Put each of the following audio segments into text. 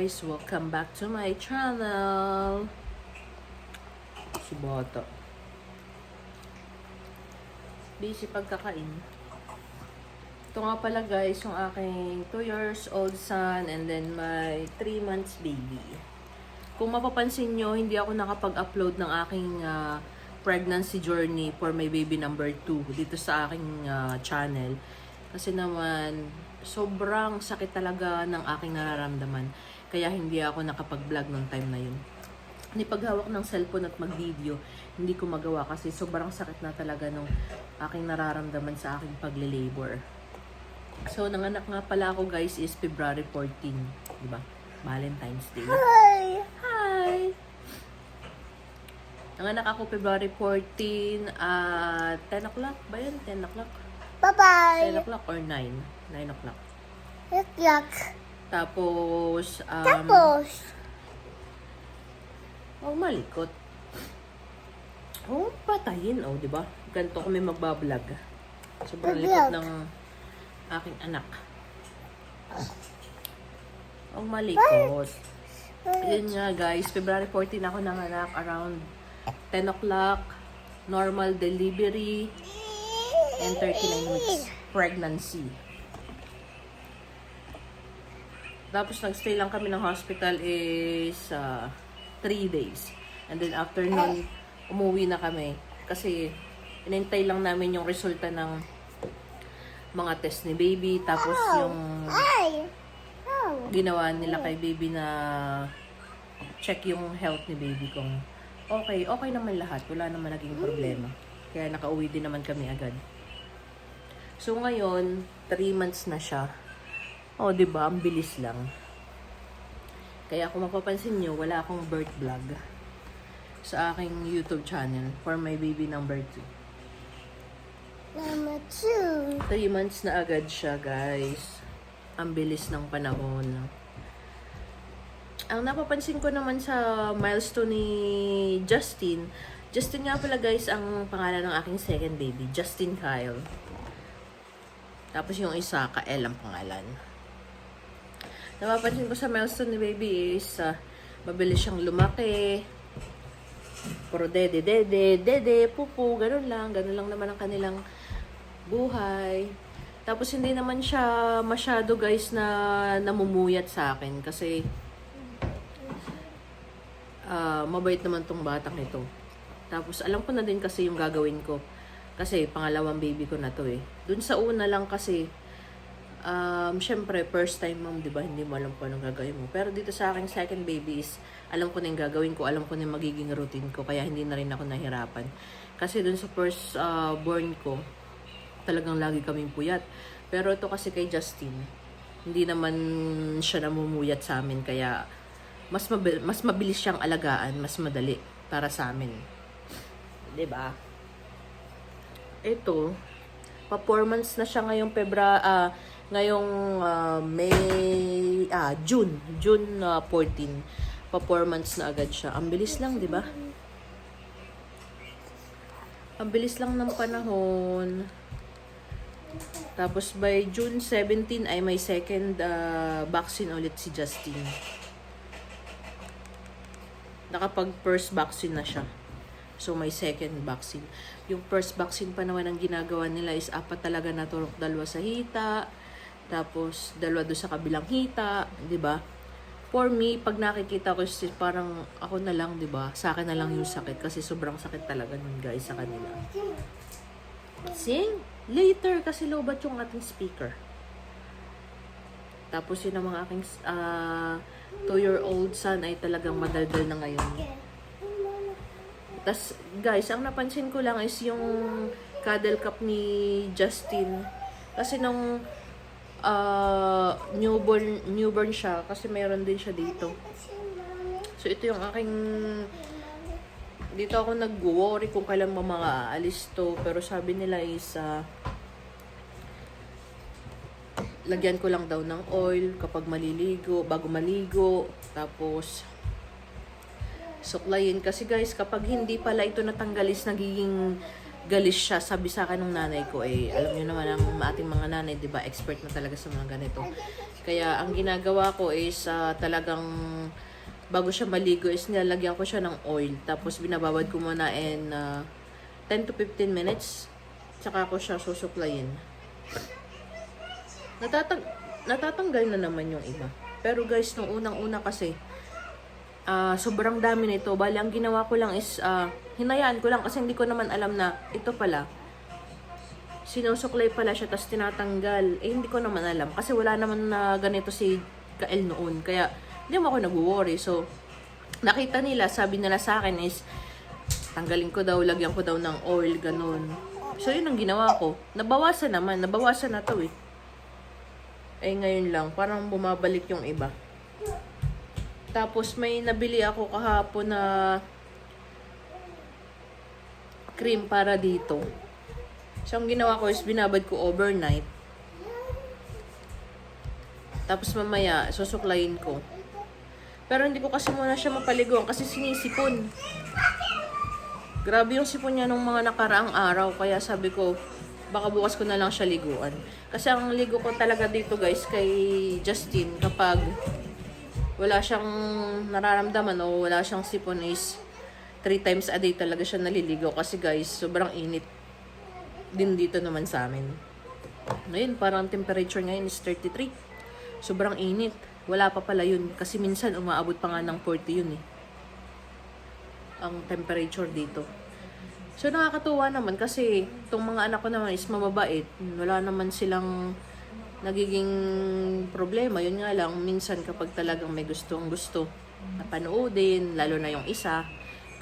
guys! Welcome back to my channel! Si Bata. Busy pagkakain. Ito nga pala guys, yung aking 2 years old son and then my 3 months baby. Kung mapapansin nyo, hindi ako nakapag-upload ng aking pregnancy journey for my baby number 2 dito sa aking channel. Kasi naman, sobrang sakit talaga ng aking nararamdaman. Kaya hindi ako nakapag-vlog ng time na yun. Hindi paghawak ng cellphone at mag-video, hindi ko magawa kasi sobrang sakit na talaga ng aking nararamdaman sa aking pagle-labor. So, nanganak nga pala ako guys is February 14. Diba? Valentine's Day. Hi! Hi! Nanganak ako February 14 at 10 o'clock ba yun? 10 o'clock? Bye-bye! 10 o'clock or 9? 9 o'clock. Yuck! Tapos, Tapos! malikot. Patayin, di ba? Ganito kami magbablog. Sobrang likot ng aking anak. Malikot. Yun nga guys, February 14 ako nanganak around 10 o'clock. Normal delivery and 39 weeks pregnancy. Tapos nagstay lang kami ng hospital is 3 days. And then after nun, umuwi na kami. Kasi inintay lang namin yung resulta ng mga test ni baby. Tapos yung ginawa nila kay baby na check yung health ni baby kung okay naman lahat. Wala naman naging problema. Kaya nakauwi din naman kami agad. So ngayon, 3 months na siya. Diba? Ang bilis lang. Kaya kung mapapansin nyo, wala akong birth vlog sa aking YouTube channel for my baby number 2. Number 2. 3 months na agad siya, guys. Ang bilis ng panahon. Ang napapansin ko naman sa milestone ni Justin nga pala guys, ang pangalan ng aking second baby, Justin Kyle. Tapos yung isa, Kael ang pangalan. Napapansin ko sa milestone ni baby is mabilis siyang lumaki. Puro dede, pupu, ganun lang naman ang kanilang buhay. Tapos hindi naman siya masyado guys na namumuyat sa akin kasi mabait naman tong batang ito. Tapos alam ko na din kasi yung gagawin ko. Kasi pangalawang baby ko na to eh. Dun sa una lang kasi syempre, first time mom, di ba? Hindi mo alam kung anong gagawin mo. Pero dito sa aking second baby is, alam ko na yung gagawin ko, alam ko na yung magiging routine ko, kaya hindi na rin ako nahirapan. Kasi dun sa first born ko, talagang lagi kaming puyat. Pero ito kasi kay Justin, hindi naman siya namumuyat sa amin, kaya mas mabilis siyang alagaan, mas madali para sa amin. Di ba? Ito, performance na siya ngayong June 14. Performance na agad siya. Ang bilis lang, di ba? Ang bilis lang ng panahon. Tapos by June 17 ay may second vaccine ulit si Justin. Nakapag first vaccine na siya. So may second vaccine. Yung first vaccine pa naman ang ginagawa nila is 4 talaga na turok, 2 sa hita. Tapos, 2 doon sa kabilang hita, di ba? For me, pag nakikita ko, parang ako na lang, di ba? Sa akin na lang yung sakit kasi sobrang sakit talaga nun, guys, sa kanila. Sing later kasi lobat yung ating speaker. Tapos, yun ang mga aking 2-year-old son ay talagang madaldal na ngayon. Tapos, guys, ang napansin ko lang is yung cuddle cup ni Justin. Kasi nung newborn siya kasi mayroon din siya dito. So ito yung aking dito ako nag-worry kung kailan mo mga aalis to, pero sabi nila is lagyan ko lang daw ng oil kapag bago maligo, tapos suklayin kasi guys kapag hindi pala ito natanggalis nagiging galis siya. Sabi sa akin ng nanay ko, alam niyo naman ang ating mga nanay, 'di ba? Expert na talaga sa mga ganito. Kaya ang ginagawa ko is talagang bago siya maligo is nilalagyan ko siya ng oil. Tapos binababad ko muna in 10 to 15 minutes. Tsaka ko siya susuklayin. Natatanggal na naman yung iba. Pero guys, nung unang-una kasi, sobrang dami nito. Bali, ang ginawa ko lang is, hinayaan ko lang kasi hindi ko naman alam na ito pala. Sinusuklay pala siya, tapos tinatanggal. Eh, hindi ko naman alam. Kasi wala naman na ganito si Kael noon. Kaya, hindi mo ako nag-worry. So, nakita nila, sabi nila sa akin is, tanggalin ko daw, lagyan ko daw ng oil, ganun. So, yun ang ginawa ko. Nabawasan naman. Nabawasan na to eh. Eh, ngayon lang, parang bumabalik yung iba. Tapos, may nabili ako kahapon na cream para dito. So, ang ginawa ko is binabad ko overnight. Tapos mamaya, susuklayin ko. Pero hindi ko kasi muna siya mapaliguan kasi sinisipon. Grabe yung sipon niya nung mga nakaraang araw. Kaya sabi ko, baka bukas ko na lang siya liguan. Kasi ang ligo ko talaga dito guys kay Justin kapag wala siyang nararamdaman o wala siyang sipon is 3 times a day talaga siya naliligo. Kasi guys, sobrang init din dito naman sa amin. Ngayon, parang temperature ngayon is 33. Sobrang init. Wala pa pala yun. Kasi minsan, umaabot pa nga ng 40 yun eh. Ang temperature dito. So, nakakatuwa naman kasi itong mga anak ko naman is mababait. Wala naman silang nagiging problema. Yun nga lang, minsan kapag talagang may gustong gusto na panoodin, lalo na yung isa,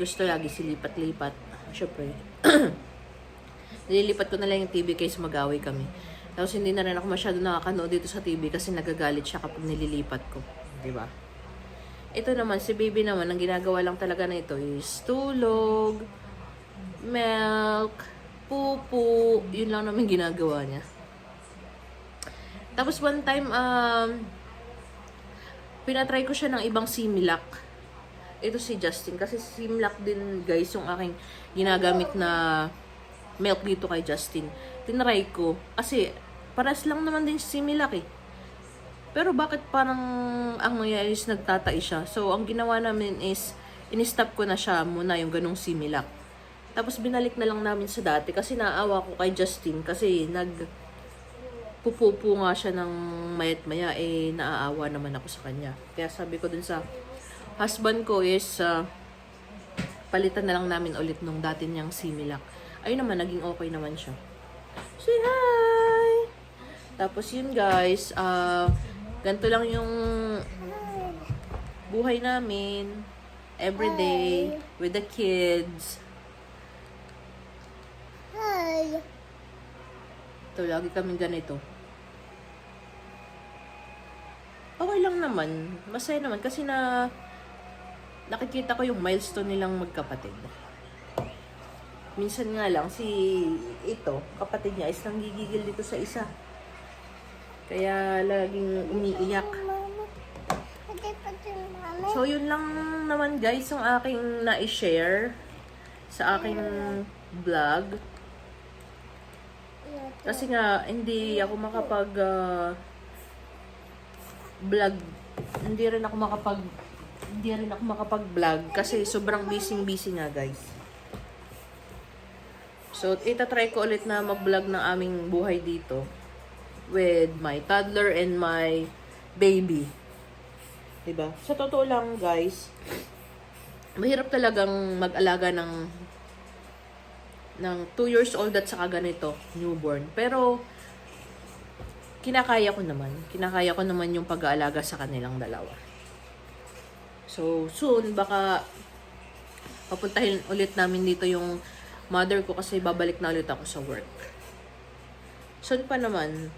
gusto lagi silipat-lipat. Syempre, nililipat ko na lang yung TV kaysa mag-away kami. Tapos hindi na rin ako masyado nakakanood dito sa TV kasi nagagalit siya kapag nililipat ko. Diba? Ito naman, si baby naman, ang ginagawa lang talaga na ito is tulog, milk, pupu, yun lang naman ginagawa niya. Tapos one time, pinatry ko siya ng ibang Similac. Ito si Justin, kasi Similac din guys yung aking ginagamit na milk dito kay Justin. Tinry ko. Kasi, paras lang naman din si Similac eh. Pero bakit parang ang nangyayari is nagtatai siya? So, ang ginawa namin is, in-stop ko na siya muna yung ganong Similac. Tapos, binalik na lang namin sa dati. Kasi naawa ko kay Justin. Kasi, pupupo nga siya ng mayat maya. Eh, naaawa naman ako sa kanya. Kaya sabi ko dun sa husband ko is, palitan na lang namin ulit nung dati niyang Similac. Ayun naman, naging okay naman siya. Say hi! Tapos yun guys, ganito lang yung buhay namin. Everyday, with the kids. Hi. Ito, lagi kaming ganito. Okay lang naman. Masaya naman kasi nakikita ko yung milestone nilang magkapatid. Minsan nga lang, kapatid niya is nanggigigil dito sa isa. Kaya laging umiiyak. So, yun lang naman guys, yung aking na-share sa aking vlog. Kasi nga, hindi ako vlog. Hindi rin ako makapag-vlog kasi sobrang busy nga guys. So, itatry ko ulit na mag-vlog ng aming buhay dito with my toddler and my baby. Diba? Sa totoo lang, guys, mahirap talagang mag-alaga ng 2 years old at saka ganito, newborn. Pero, kinakaya ko naman. Kinakaya ko naman yung pag-aalaga sa kanilang dalawa. So, soon, baka papuntahin ulit namin dito yung mother ko kasi babalik na ulit ako sa work. Soon pa naman,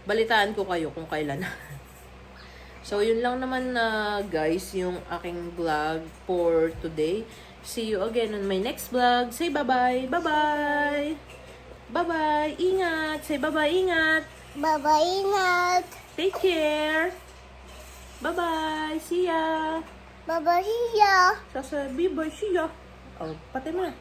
balitaan ko kayo kung kailan. So, yun lang naman guys, yung aking vlog for today. See you again on my next vlog. Say bye-bye. Bye-bye. Bye-bye. Ingat. Say bye-bye. Ingat. Bye-bye, ingat. Take care. Bye-bye. See ya. Bye-bye, hiya. Sasabi, bye. See ya. Oh, pati mo na.